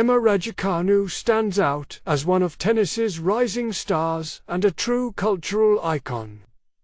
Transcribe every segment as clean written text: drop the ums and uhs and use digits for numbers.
Emma Raducanu stands out as one of tennis's rising stars and a true cultural icon.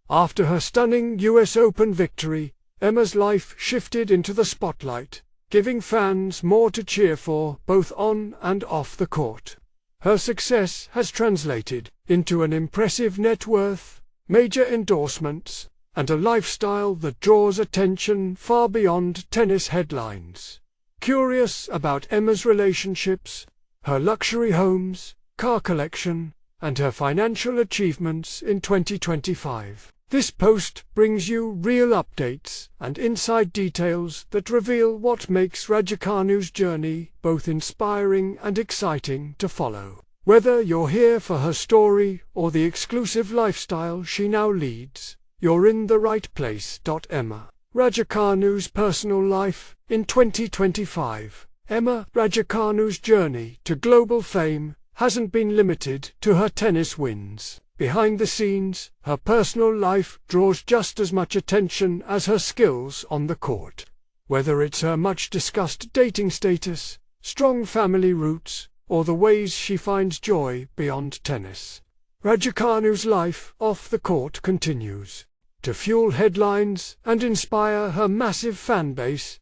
After her stunning US Open victory, Emma's life shifted into the spotlight, giving fans more to cheer for both on and off the court. Her success has translated into an impressive net worth, major endorsements, and a lifestyle that draws attention far beyond tennis headlines. Curious about Emma's relationships, her luxury homes, car collection, and her financial achievements in 2025. This post brings you real updates and inside details that reveal what makes Raducanu's journey both inspiring and exciting to follow. Whether you're here for her story or the exclusive lifestyle she now leads, you're in the right place. Emma Raducanu's personal life. In 2025, Emma Raducanu's journey to global fame hasn't been limited to her tennis wins. Behind the scenes, her personal life draws just as much attention as her skills on the court. Whether it's her much-discussed dating status, strong family roots, or the ways she finds joy beyond tennis, Raducanu's life off the court continues to fuel headlines and inspire her massive fan base.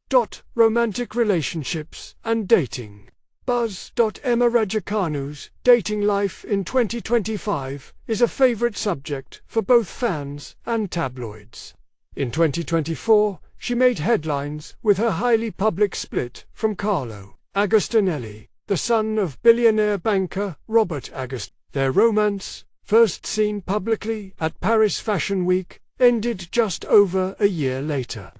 Romantic relationships and dating. Buzz. Emma Raducanu's dating life in 2025 is a favorite subject for both fans and tabloids. In 2024, she made headlines with her highly public split from Carlo Agostinelli, the son of billionaire banker Robert Agostinelli. Their romance, first seen publicly at Paris Fashion Week, ended just over a year later,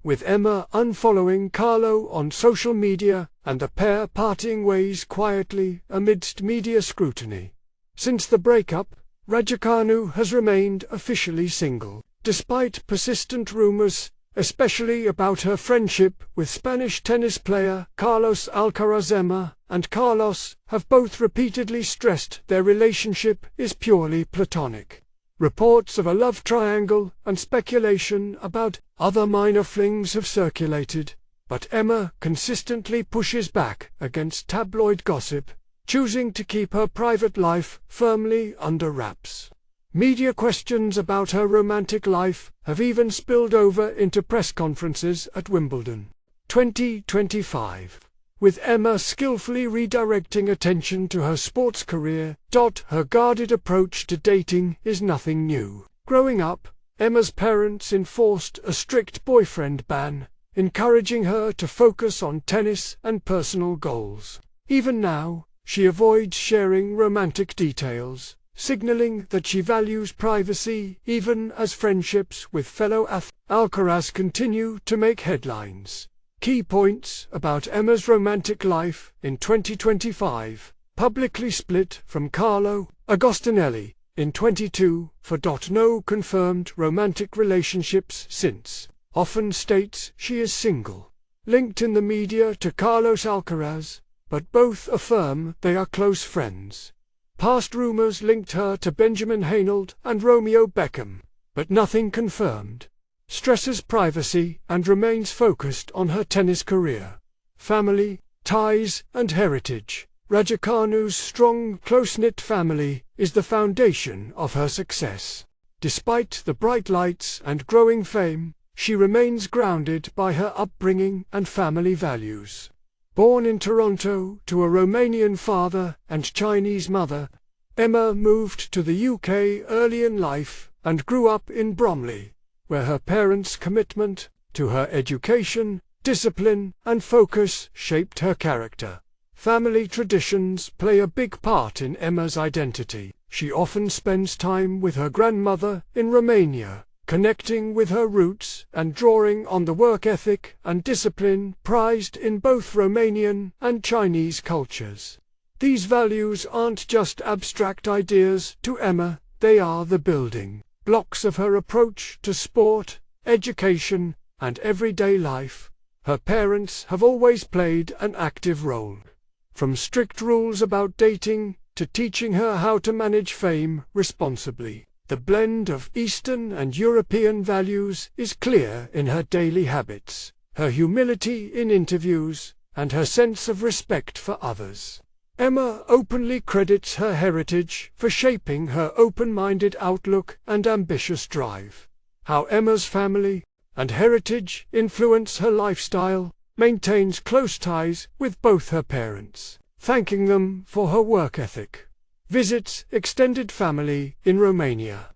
with Emma unfollowing Carlo on social media and the pair parting ways quietly amidst media scrutiny. Since the breakup, Raducanu has remained officially single, despite persistent rumors, especially about her friendship with Spanish tennis player Carlos Alcaraz. Emma and Carlos have both repeatedly stressed their relationship is purely platonic. Reports of a love triangle and speculation about other minor flings have circulated, but Emma consistently pushes back against tabloid gossip, choosing to keep her private life firmly under wraps. Media questions about her romantic life have even spilled over into press conferences at Wimbledon 2025. With Emma skillfully redirecting attention to her sports career. Her guarded approach to dating is nothing new. Growing up, Emma's parents enforced a strict boyfriend ban, encouraging her to focus on tennis and personal goals. Even now, she avoids sharing romantic details, signaling that she values privacy even as friendships with fellow athletes. Alcaraz continue to make headlines. Key points about Emma's romantic life in 2025: publicly split from Carlo Agostinelli in 22 for no confirmed romantic relationships since, often states she is single. Linked in the media to Carlos Alcaraz, but both affirm they are close friends. Past rumors linked her to Benjamin Heinold and Romeo Beckham, but nothing confirmed. Stresses privacy and remains focused on her tennis career. Family, ties, and heritage. Raducanu's strong, close-knit family is the foundation of her success. Despite the bright lights and growing fame, she remains grounded by her upbringing and family values. Born in Toronto to a Romanian father and Chinese mother, Emma moved to the UK early in life and grew up in Bromley, where her parents' commitment to her education, discipline, and focus shaped her character. Family traditions play a big part in Emma's identity. She often spends time with her grandmother in Romania, connecting with her roots and drawing on the work ethic and discipline prized in both Romanian and Chinese cultures. These values aren't just abstract ideas to Emma, they are the building blocks of her approach to sport, education, and everyday life. Her parents have always played an active role, from strict rules about dating to teaching her how to manage fame responsibly. The blend of Eastern and European values is clear in her daily habits. Her humility in interviews, and her sense of respect for others. Emma openly credits her heritage for shaping her open-minded outlook and ambitious drive. How Emma's family and heritage influence her lifestyle, maintains close ties with both her parents, thanking them for her work ethic. Visits extended family in Romania,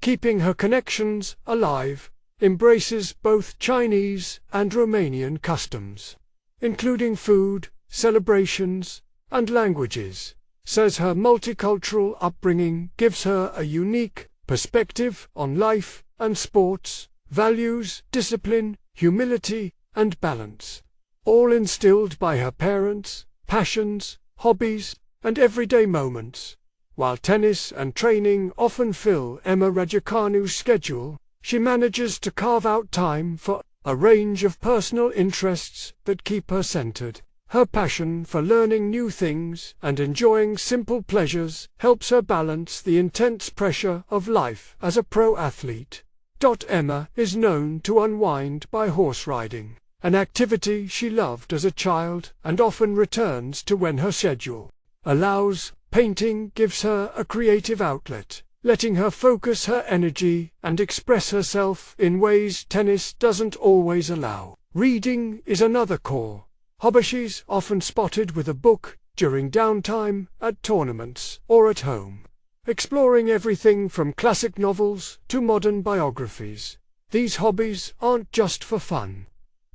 keeping her connections alive, embraces both Chinese and Romanian customs, including food, celebrations, and languages, says her multicultural upbringing gives her a unique perspective on life and sports, values discipline, humility, and balance, all instilled by her parents, passions, hobbies, and everyday moments. While tennis and training often fill Emma Raducanu's schedule, she manages to carve out time for a range of personal interests that keep her centered. Her passion for learning new things and enjoying simple pleasures helps her balance the intense pressure of life as a pro athlete. Emma is known to unwind by horse riding, an activity she loved as a child and often returns to when her schedule allows. Painting gives her a creative outlet, letting her focus her energy and express herself in ways tennis doesn't always allow. Reading is another core hobby. She's often spotted with a book during downtime, at tournaments, or at home, exploring everything from classic novels to modern biographies. These hobbies aren't just for fun.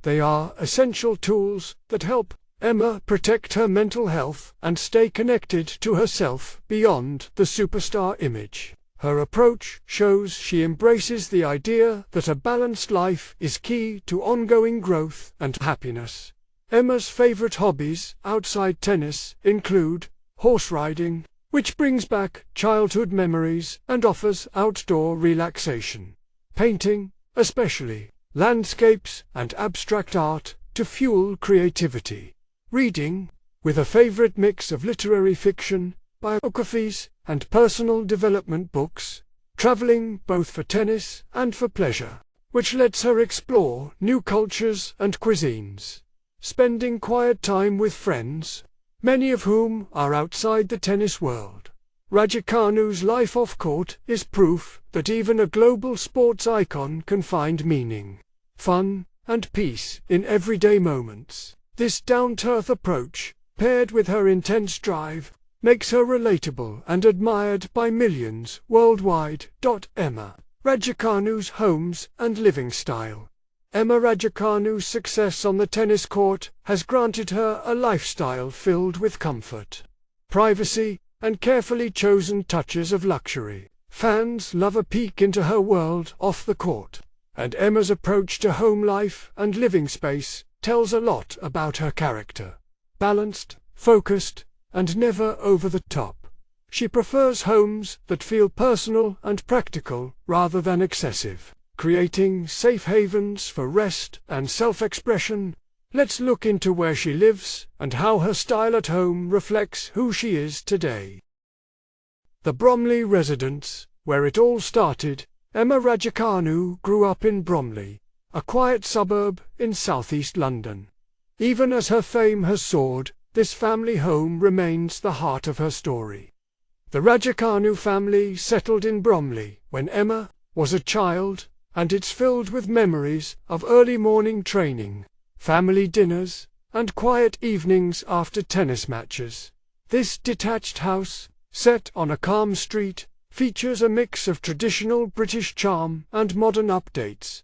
They are essential tools that help Emma protect her mental health and stay connected to herself beyond the superstar image. Her approach shows she embraces the idea that a balanced life is key to ongoing growth and happiness. Emma's favorite hobbies outside tennis include horse riding, which brings back childhood memories and offers outdoor relaxation, painting, especially landscapes and abstract art, to fuel creativity, reading, with a favorite mix of literary fiction, biographies, and personal development books, traveling both for tennis and for pleasure, which lets her explore new cultures and cuisines, spending quiet time with friends, many of whom are outside the tennis world. Raducanu's life off-court is proof that even a global sports icon can find meaning, fun, and peace in everyday moments. This down-to-earth approach, paired with her intense drive, makes her relatable and admired by millions worldwide. Emma Raducanu's homes and living style. Emma Raducanu's success on the tennis court has granted her a lifestyle filled with comfort, privacy, and carefully chosen touches of luxury. Fans love a peek into her world off the court, and Emma's approach to home life and living space tells a lot about her character. Balanced, focused, and never over the top. She prefers homes that feel personal and practical rather than excessive, creating safe havens for rest and self-expression. Let's look into where she lives and how her style at home reflects who she is today. The Bromley residence, where it all started. Emma Raducanu grew up in Bromley, a quiet suburb in southeast London. Even as her fame has soared, this family home remains the heart of her story. The Raducanu family settled in Bromley when Emma was a child, and it's filled with memories of early morning training, family dinners, and quiet evenings after tennis matches. This detached house, set on a calm street, features a mix of traditional British charm and modern updates.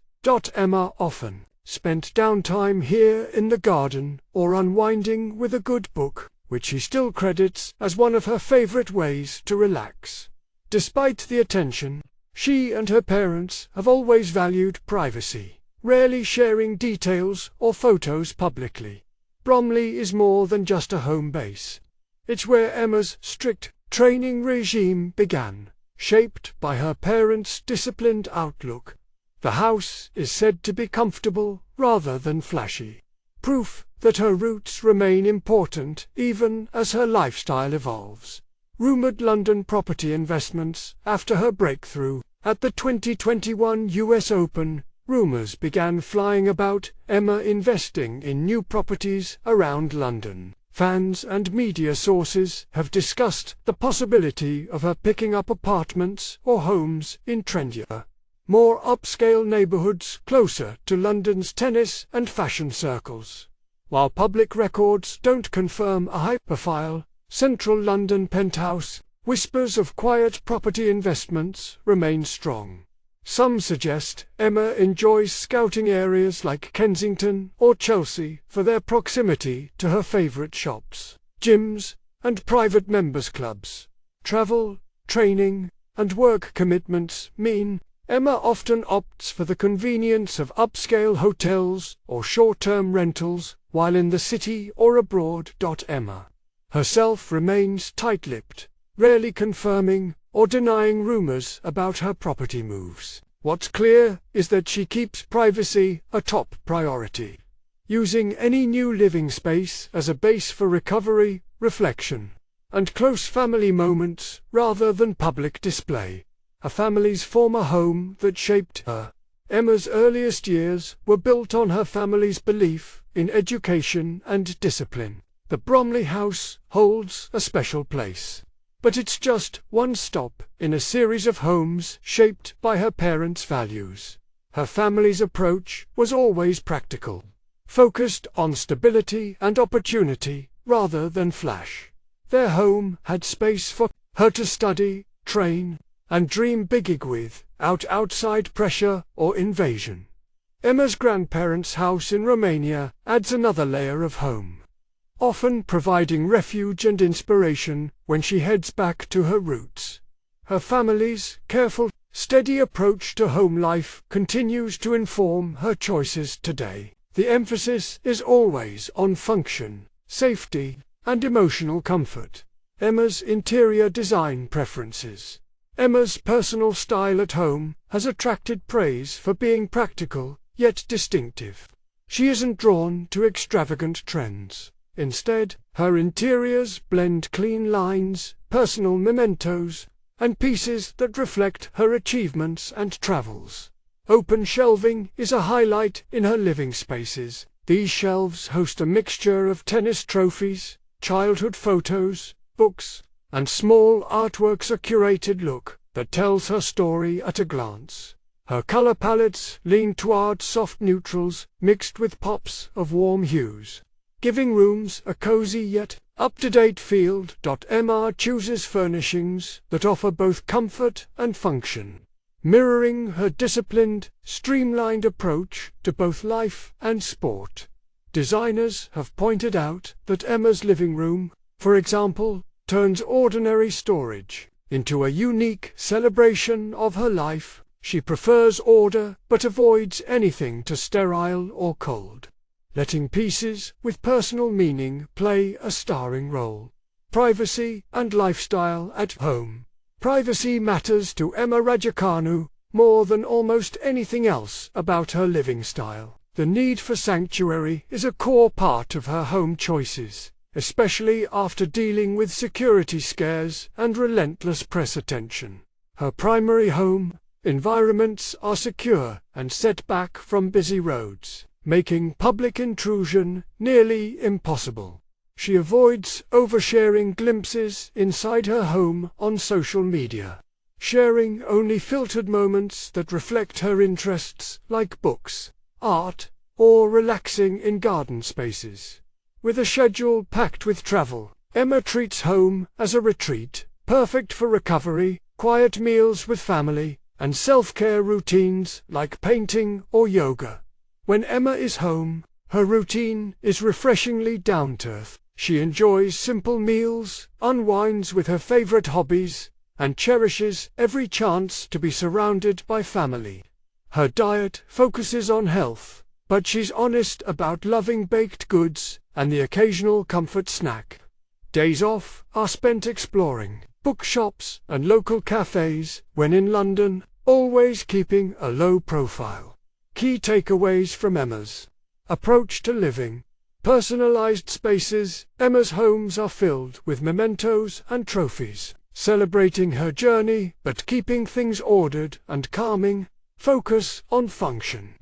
Emma often spent downtime here in the garden or unwinding with a good book, which she still credits as one of her favorite ways to relax. Despite the attention, she and her parents have always valued privacy, rarely sharing details or photos publicly. Bromley is more than just a home base. It's where Emma's strict training regime began, shaped by her parents' disciplined outlook. The house is said to be comfortable rather than flashy, proof that her roots remain important even as her lifestyle evolves. Rumored London property investments. After her breakthrough at the 2021 US Open, rumours began flying about Emma investing in new properties around London. Fans and media sources have discussed the possibility of her picking up apartments or homes in trendier, more upscale neighbourhoods closer to London's tennis and fashion circles. While public records don't confirm a high-profile, central London penthouse, whispers of quiet property investments remain strong. Some suggest Emma enjoys scouting areas like Kensington or Chelsea for their proximity to her favourite shops, gyms, and private members' clubs. Travel, training, and work commitments mean Emma often opts for the convenience of upscale hotels or short-term rentals while in the city or abroad. Emma herself remains tight-lipped, rarely confirming or denying rumours about her property moves. What's clear is that she keeps privacy a top priority, using any new living space as a base for recovery, reflection, and close family moments rather than public display. A family's former home that shaped her. Emma's earliest years were built on her family's belief in education and discipline. The Bromley house holds a special place. But it's just one stop in a series of homes shaped by her parents' values. Her family's approach was always practical, focused on stability and opportunity rather than flash. Their home had space for her to study, train, and dream big without outside pressure or invasion. Emma's grandparents' house in Romania adds another layer of home, often providing refuge and inspiration when she heads back to her roots. Her family's careful, steady approach to home life continues to inform her choices today. The emphasis is always on function, safety, and emotional comfort. Emma's interior design preferences. Emma's personal style at home has attracted praise for being practical, yet distinctive. She isn't drawn to extravagant trends. Instead, her interiors blend clean lines, personal mementos, and pieces that reflect her achievements and travels. Open shelving is a highlight in her living spaces. These shelves host a mixture of tennis trophies, childhood photos, books, and small artworks, a curated look that tells her story at a glance. Her color palettes lean toward soft neutrals mixed with pops of warm hues, giving rooms a cozy yet up-to-date feel. Emma chooses furnishings that offer both comfort and function, mirroring her disciplined, streamlined approach to both life and sport. Designers have pointed out that Emma's living room, for example, turns ordinary storage into a unique celebration of her life. She prefers order but avoids anything too sterile or cold, letting pieces with personal meaning play a starring role. Privacy and lifestyle at home. Privacy matters to Emma Raducanu more than almost anything else about her living style. The need for sanctuary is a core part of her home choices, especially after dealing with security scares and relentless press attention. Her primary home environments are secure and set back from busy roads, making public intrusion nearly impossible. She avoids oversharing glimpses inside her home on social media, sharing only filtered moments that reflect her interests like books, art, or relaxing in garden spaces. With a schedule packed with travel, Emma treats home as a retreat, perfect for recovery, quiet meals with family, and self-care routines like painting or yoga. When Emma is home, her routine is refreshingly down-to-earth. She enjoys simple meals, unwinds with her favorite hobbies, and cherishes every chance to be surrounded by family. Her diet focuses on health, but she's honest about loving baked goods and the occasional comfort snack. Days off are spent exploring bookshops and local cafes when in London, always keeping a low profile. Key takeaways from Emma's approach to living. Personalized spaces. Emma's homes are filled with mementos and trophies, celebrating her journey but keeping things ordered and calming. Focus on function.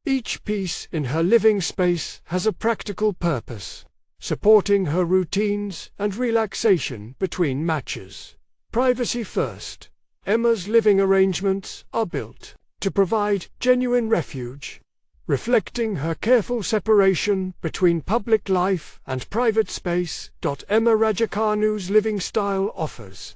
Each piece in her living space has a practical purpose, supporting her routines and relaxation between matches. Privacy first. Emma's living arrangements are built to provide genuine refuge, reflecting her careful separation between public life and private space. Emma Raducanu's living style offers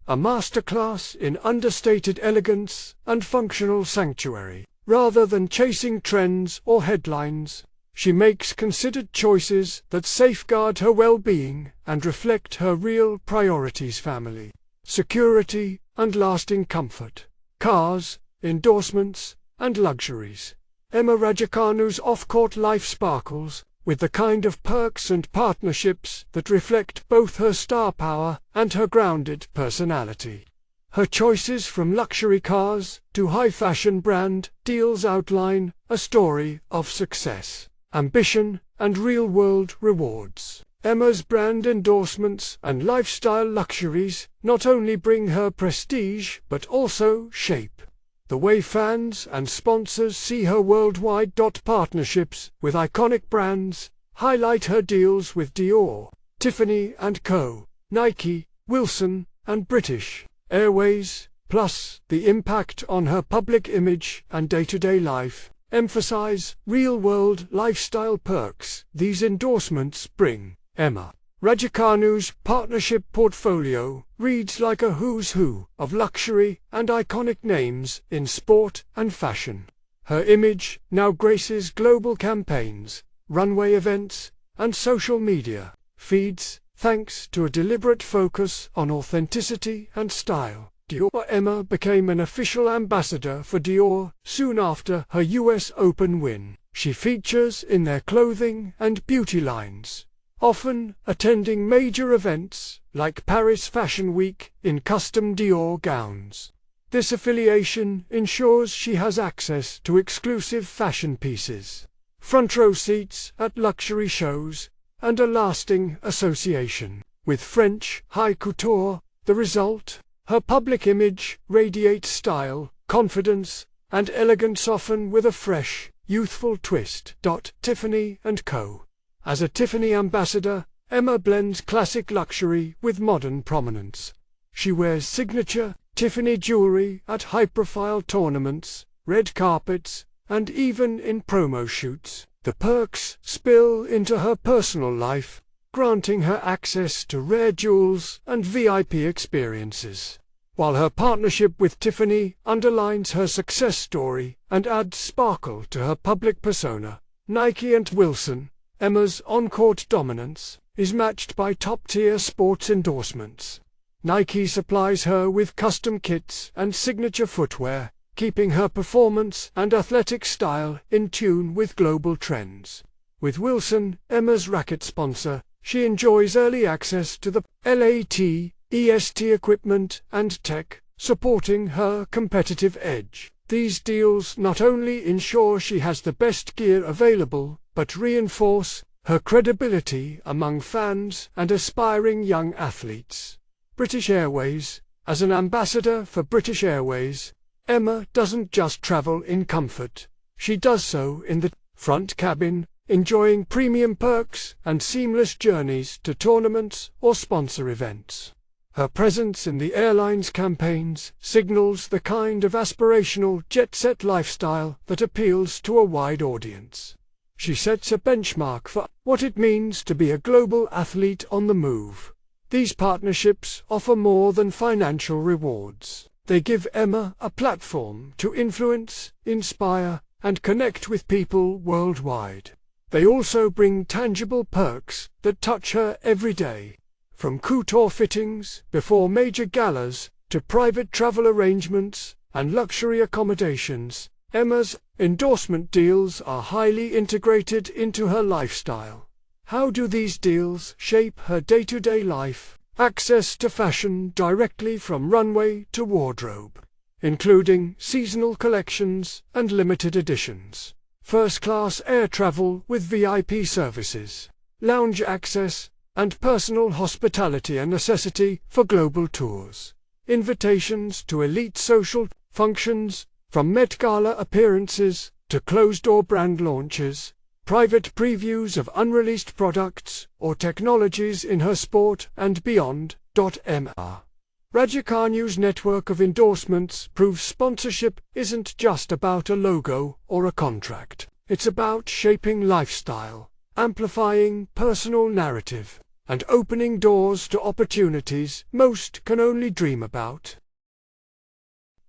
a masterclass in understated elegance and functional sanctuary. Rather than chasing trends or headlines, she makes considered choices that safeguard her well-being and reflect her real priorities: family, security, and lasting comfort. Cars, endorsements, and luxuries. Emma Raducanu's off-court life sparkles with the kind of perks and partnerships that reflect both her star power and her grounded personality. Her choices from luxury cars to high-fashion brand deals outline a story of success, ambition, and real-world rewards. Emma's brand endorsements and lifestyle luxuries not only bring her prestige but also shape the way fans and sponsors see her worldwide. Partnerships with iconic brands highlight her deals with Dior, Tiffany & Co., Nike, Wilson, and British Airways, plus the impact on her public image and day-to-day life, emphasize real-world lifestyle perks these endorsements bring. Emma Raducanu's partnership portfolio reads like a who's who of luxury and iconic names in sport and fashion. Her image now graces global campaigns, runway events, and social media feeds, thanks to a deliberate focus on authenticity and style. Emma became an official ambassador for Dior soon after her US Open win. She features in their clothing and beauty lines, often attending major events like Paris Fashion Week in custom Dior gowns. This affiliation ensures she has access to exclusive fashion pieces, front-row seats at luxury shows, and a lasting association with French high couture. The result? Her public image radiates style, confidence, and elegance, often with a fresh, youthful twist. Tiffany & Co. As a Tiffany ambassador, Emma blends classic luxury with modern prominence. She wears signature Tiffany jewelry at high-profile tournaments, red carpets, and even in promo shoots. The perks spill into her personal life, granting her access to rare jewels and VIP experiences. While her partnership with Tiffany underlines her success story and adds sparkle to her public persona, Nike and Wilson, Emma's on-court dominance is matched by top-tier sports endorsements. Nike supplies her with custom kits and signature footwear, keeping her performance and athletic style in tune with global trends. With Wilson, Emma's racket sponsor, she enjoys early access to the LAT/EST equipment and tech, supporting her competitive edge. These deals not only ensure she has the best gear available, but reinforce her credibility among fans and aspiring young athletes. British Airways. As an ambassador for British Airways, Emma doesn't just travel in comfort, she does so in the front cabin, enjoying premium perks and seamless journeys to tournaments or sponsor events. Her presence in the airline's campaigns signals the kind of aspirational jet-set lifestyle that appeals to a wide audience. She sets a benchmark for what it means to be a global athlete on the move. These partnerships offer more than financial rewards. They give Emma a platform to influence, inspire, and connect with people worldwide. They also bring tangible perks that touch her every day. From couture fittings before major galas to private travel arrangements and luxury accommodations, Emma's endorsement deals are highly integrated into her lifestyle. How do these deals shape her day-to-day life? Access to fashion directly from runway to wardrobe, including seasonal collections and limited editions. First-class air travel with VIP services, lounge access, and personal hospitality a necessity for global tours. Invitations to elite social functions, from Met Gala appearances to closed-door brand launches, private previews of unreleased products or technologies in her sport and beyond. Emma Raducanu's network of endorsements proves sponsorship isn't just about a logo or a contract. It's about shaping lifestyle, amplifying personal narrative, and opening doors to opportunities most can only dream about.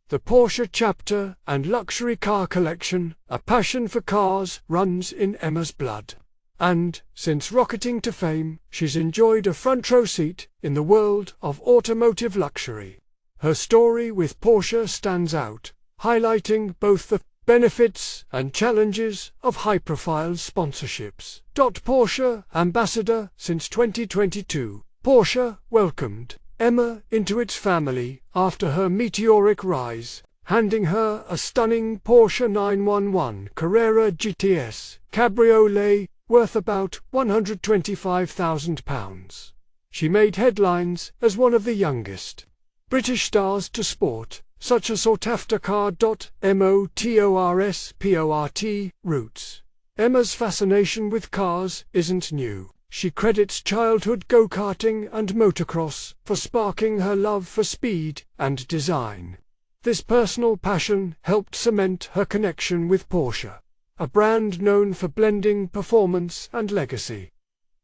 The Porsche chapter and luxury car collection, a passion for cars, runs in Emma's blood. And, since rocketing to fame, she's enjoyed a front-row seat in the world of automotive luxury. Her story with Porsche stands out, highlighting both the benefits and challenges of high-profile sponsorships. Porsche ambassador since 2022, Porsche welcomed Emma into its family after her meteoric rise, handing her a stunning Porsche 911 Carrera GTS Cabriolet worth about £125,000. She made headlines as one of the youngest British stars to sport such a sought-after car. Motorsport roots. Emma's fascination with cars isn't new. She credits childhood go-karting and motocross for sparking her love for speed and design. This personal passion helped cement her connection with Porsche, a brand known for blending performance and legacy.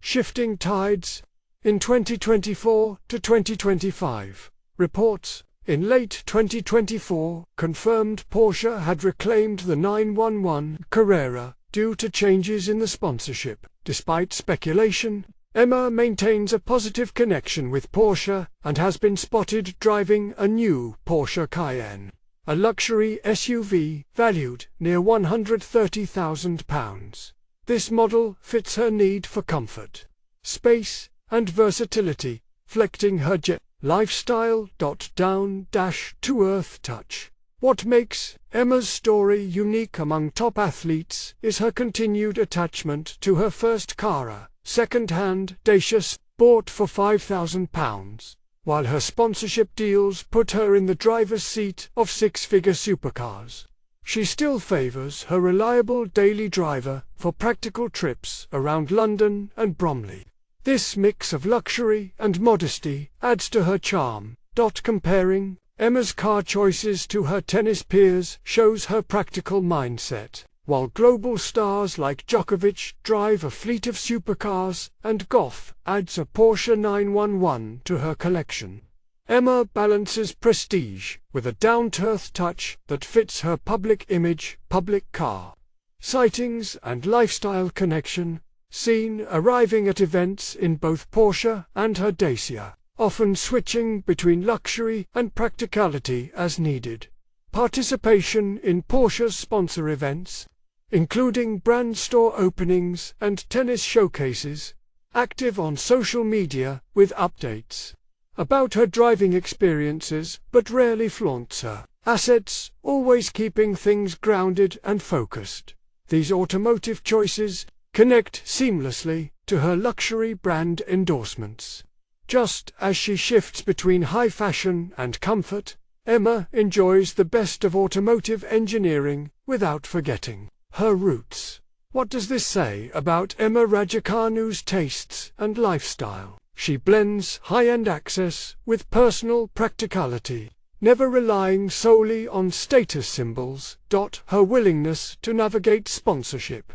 Shifting tides. In 2024 to 2025, reports in late 2024 confirmed Porsche had reclaimed the 911 Carrera due to changes in the sponsorship. Despite speculation, Emma maintains a positive connection with Porsche and has been spotted driving a new Porsche Cayenne, a luxury SUV valued near £130,000. This model fits her need for comfort, space, and versatility, reflecting her jet lifestyle. Down-to-earth touch. What makes Emma's story unique among top athletes is her continued attachment to her first car, a second-hand Dacia bought for £5,000, while her sponsorship deals put her in the driver's seat of six-figure supercars. She still favors her reliable daily driver for practical trips around London and Bromley. This mix of luxury and modesty adds to her charm. Comparing Emma's car choices to her tennis peers shows her practical mindset. While global stars like Djokovic drive a fleet of supercars and Goff adds a Porsche 911 to her collection, Emma balances prestige with a down-to-earth touch that fits her public image. Public car sightings and lifestyle connection. Seen arriving at events in both Porsche and her Dacia, often switching between luxury and practicality as needed. Participation in Porsche's sponsor events, including brand store openings and tennis showcases. Active on social media with updates about her driving experiences, but rarely flaunts her assets, always keeping things grounded and focused. These automotive choices connect seamlessly to her luxury brand endorsements. Just as she shifts between high fashion and comfort, Emma enjoys the best of automotive engineering without forgetting her roots. What does this say about Emma Raducanu's tastes and lifestyle? She blends high-end access with personal practicality, never relying solely on status symbols. Her willingness to navigate sponsorship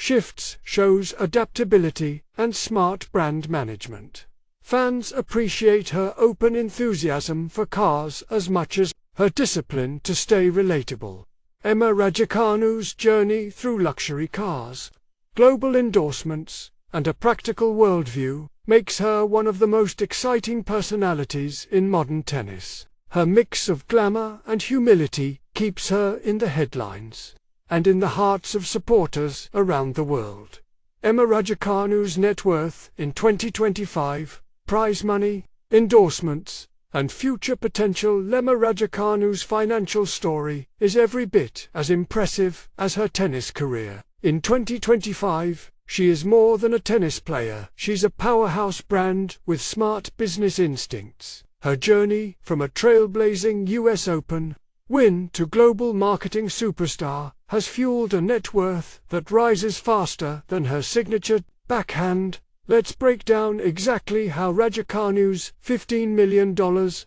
shifts shows adaptability and smart brand management. Fans appreciate her open enthusiasm for cars as much as her discipline to stay relatable. Emma Raducanu's journey through luxury cars, global endorsements, and a practical worldview makes her one of the most exciting personalities in modern tennis. Her mix of glamour and humility keeps her in the headlines and in the hearts of supporters around the world. Emma Raducanu's net worth in 2025, prize money, endorsements, and future potential. Emma Raducanu's financial story is every bit as impressive as her tennis career. In 2025, she is more than a tennis player. She's a powerhouse brand with smart business instincts. Her journey from a trailblazing US Open win to global marketing superstar has fueled a net worth that rises faster than her signature backhand. Let's break down exactly how Raducanu's $15 million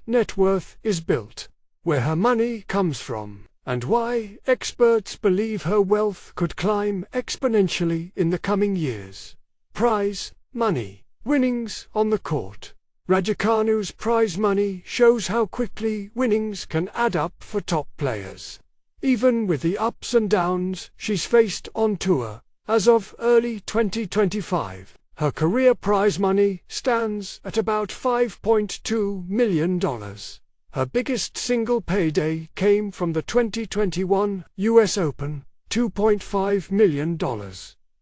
net worth is built, where her money comes from, and why experts believe her wealth could climb exponentially in the coming years. Prize money. Winnings on the court. Raducanu's prize money shows how quickly winnings can add up for top players. Even with the ups and downs she's faced on tour, as of early 2025, her career prize money stands at about $5.2 million. Her biggest single payday came from the 2021 US Open, $2.5 million.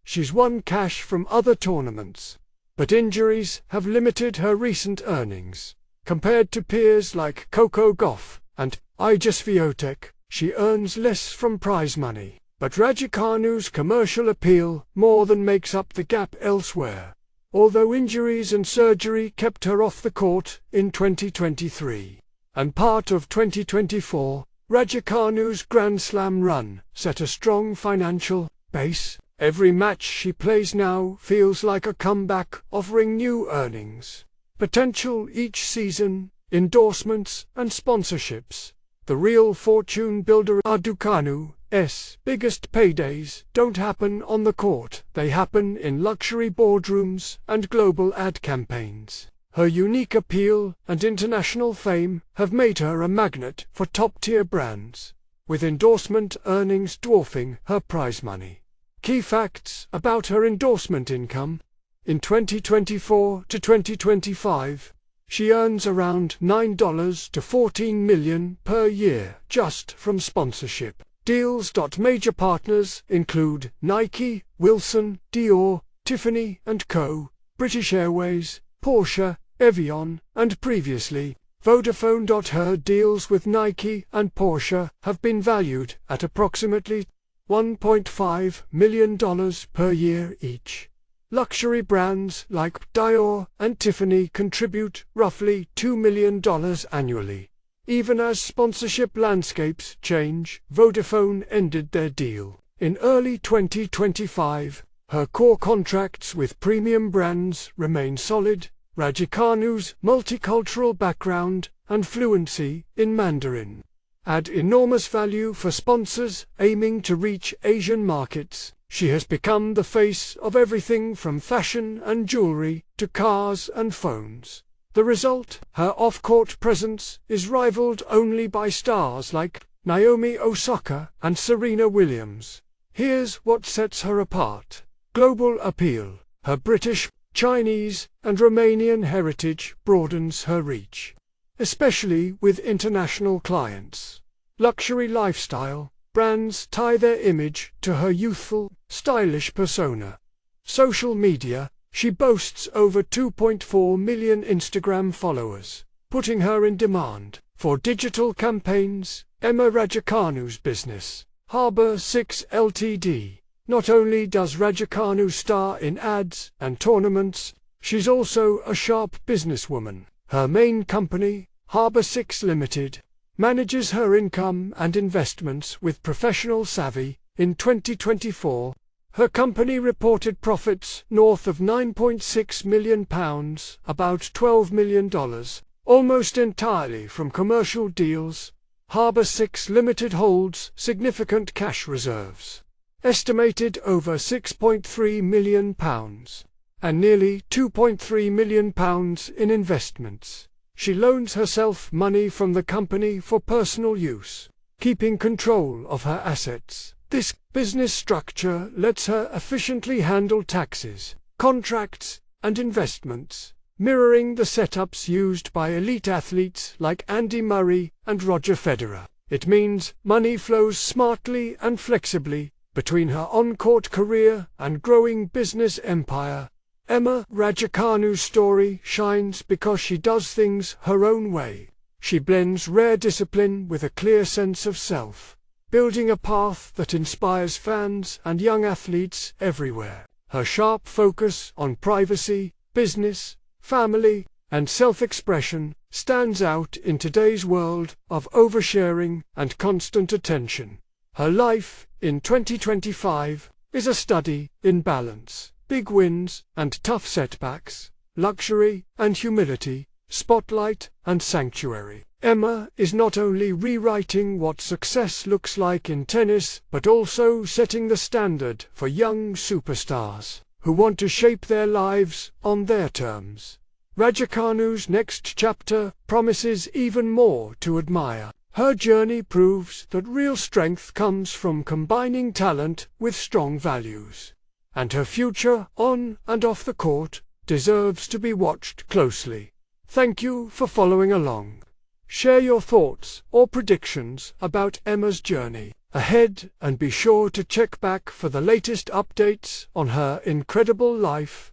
She's won cash from other tournaments, but injuries have limited her recent earnings. Compared to peers like Coco Gauff and Iga Swiatek, she earns less from prize money. But Raducanu's commercial appeal more than makes up the gap elsewhere. Although injuries and surgery kept her off the court in 2023 and part of 2024, Raducanu's Grand Slam run set a strong financial base. Every match she plays now feels like a comeback, offering new earnings potential each season, endorsements and sponsorships. The real fortune builder Raducanu's biggest paydays don't happen on the court, they happen in luxury boardrooms and global ad campaigns. Her unique appeal and international fame have made her a magnet for top-tier brands, with endorsement earnings dwarfing her prize money. Key facts about her endorsement income. In 2024 to 2025, she earns around $9 to $14 million per year just from sponsorship deals. Major partners include Nike, Wilson, Dior, Tiffany & Co., British Airways, Porsche, Evian, and previously, Vodafone. Her deals with Nike and Porsche have been valued at approximately $1.5 million per year each. Luxury brands like Dior and Tiffany contribute roughly $2 million annually. Even as sponsorship landscapes change, Vodafone ended their deal in early 2025. Her core contracts with premium brands remain solid. Raducanu's multicultural background and fluency in Mandarin add enormous value for sponsors aiming to reach Asian markets. She has become the face of everything from fashion and jewelry to cars and phones. The result, her off-court presence is rivaled only by stars like Naomi Osaka and Serena Williams. Here's what sets her apart. Global appeal. Her British, Chinese, and Romanian heritage broadens her reach, especially with international clients. Luxury lifestyle. Brands tie their image to her youthful, stylish persona. Social media. She boasts over 2.4 million Instagram followers, putting her in demand for digital campaigns. Emma Raducanu's business, Harbor 6 Ltd. Not only does Raducanu star in ads and tournaments, she's also a sharp businesswoman. Her main company, Harbor 6 Limited, manages her income and investments with professional savvy. In 2024, her company reported profits north of £9.6 million, about $12 million, almost entirely from commercial deals. Harbor 6 Limited holds significant cash reserves, estimated over £6.3 million, and nearly £2.3 million in investments. She loans herself money from the company for personal use, keeping control of her assets. This business structure lets her efficiently handle taxes, contracts, and investments, mirroring the setups used by elite athletes like Andy Murray and Roger Federer. It means money flows smartly and flexibly between her on-court career and growing business empire. Emma Raducanu's story shines because she does things her own way. She blends rare discipline with a clear sense of self, building a path that inspires fans and young athletes everywhere. Her sharp focus on privacy, business, family, and self-expression stands out in today's world of oversharing and constant attention. Her life, in 2025, is a study in balance, big wins and tough setbacks, luxury and humility, spotlight and sanctuary. Emma is not only rewriting what success looks like in tennis, but also setting the standard for young superstars who want to shape their lives on their terms. Raducanu's next chapter promises even more to admire. Her journey proves that real strength comes from combining talent with strong values. And her future, on and off the court, deserves to be watched closely. Thank you for following along. Share your thoughts or predictions about Emma's journey ahead, and be sure to check back for the latest updates on her incredible life